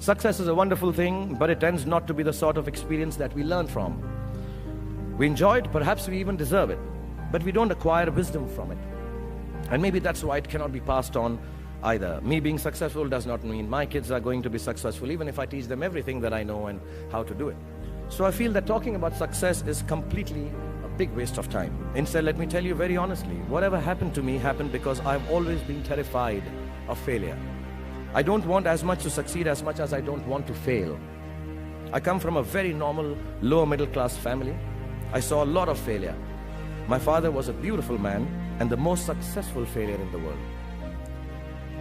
Success is a wonderful thing, but it tends not to be the sort of experience that we learn from. We enjoy it, perhaps we even deserve it, but we don't acquire wisdom from it. And maybe that's why it cannot be passed on either. Me being successful does not mean my kids are going to be successful, even if I teach them everything that I know and how to do it. So I feel that talking about success is completely a big waste of time. Instead, let me tell you very honestly, whatever happened to me happened because I've always been terrified of failure. I don't want as much to succeed as much as I don't want to fail. I come from a very normal, lower middle class family. I saw a lot of failure. My father was a beautiful man and the most successful failure in the world.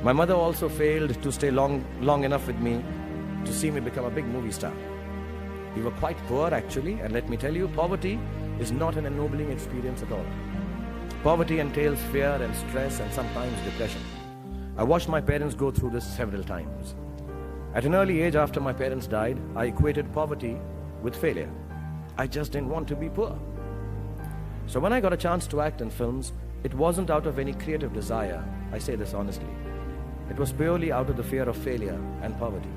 My mother also failed to stay long enough with me to see me become a big movie star. We were quite poor actually, and let me tell you, poverty is not an ennobling experience at all. Poverty entails fear and stress and sometimes depression. I watched my parents go through this several times. At an early age after my parents died, I equated poverty with failure. I just didn't want to be poor. So when I got a chance to act in films, it wasn't out of any creative desire, I say this honestly. It was purely out of the fear of failure and poverty.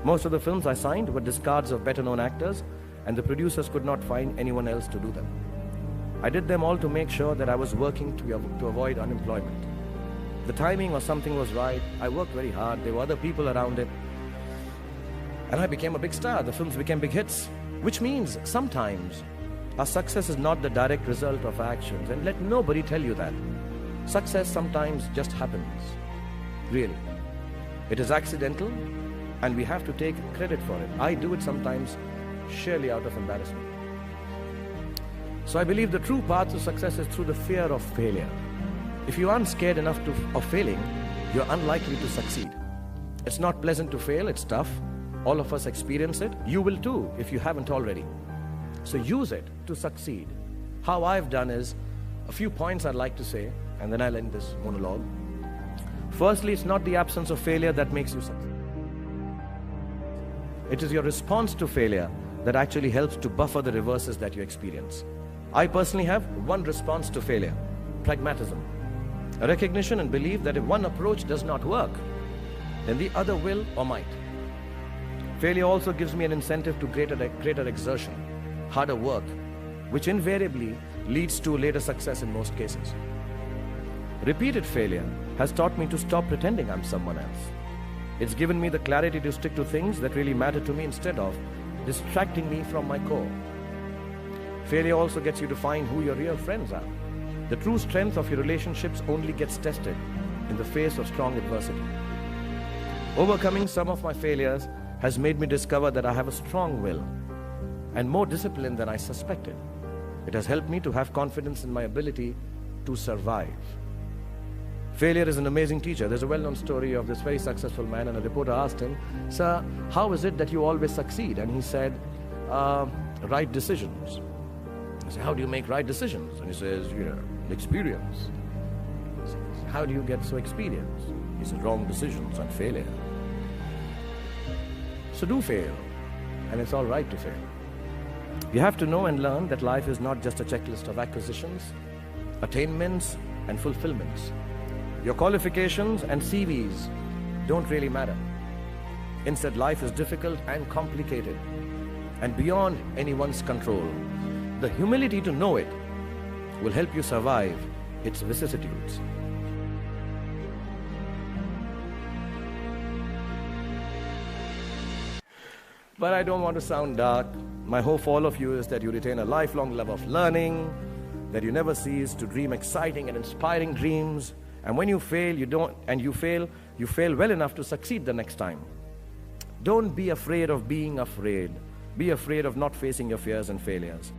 Most of the films I signed were discards of better-known actors, and the producers could not find anyone else to do them. I did them all to make sure that I was working to avoid unemployment. The timing or something was right. I worked very hard. There were other people around it. And I became a big star. The films became big hits, which means sometimes our success is not the direct result of our actions. And let nobody tell you that. Success sometimes just happens. Really. It is accidental, and we have to take credit for it. I do it sometimes sheerly out of embarrassment. So I believe the true path to success is through the fear of failure. If you aren't scared enough of failing, you're unlikely to succeed. It's not pleasant to fail, it's tough. All of us experience it. You will too, if you haven't already. So use it to succeed. How I've done is, a few points I'd like to say, and then I'll end this monologue. Firstly, it's not the absence of failure that makes you succeed. It is your response to failure that actually helps to buffer the reverses that you experience. I personally have one response to failure: pragmatism. A recognition and belief that if one approach does not work, then the other will or might. Failure also gives me an incentive to greater exertion, harder work, which invariably leads to later success in most cases. Repeated failure has taught me to stop pretending I'm someone else. It's given me the clarity to stick to things that really matter to me instead of distracting me from my core. Failure also gets you to find who your real friends are. The true strength of your relationships only gets tested in the face of strong adversity. Overcoming some of my failures has made me discover that I have a strong will and more discipline than I suspected. It has helped me to have confidence in my ability to survive. Failure is an amazing teacher. There's a well-known story of this very successful man, and a reporter asked him, "Sir, how is it that you always succeed?" And he said, "Right decisions." I said, "How do you make right decisions?" And he says, "Experience." He says, "How do you get so experienced?" He said, "Wrong decisions and failure." So do fail, and it's all right to fail. You have to know and learn that life is not just a checklist of acquisitions, attainments, and fulfillments. Your qualifications and CVs don't really matter. Instead, life is difficult and complicated and beyond anyone's control. The humility to know it will help you survive its vicissitudes. But I don't want to sound dark. My hope for all of you is that you retain a lifelong love of learning, that you never cease to dream exciting and inspiring dreams. And when you fail, you fail well enough to succeed the next time. Don't be afraid of being afraid. Be afraid of not facing your fears and failures.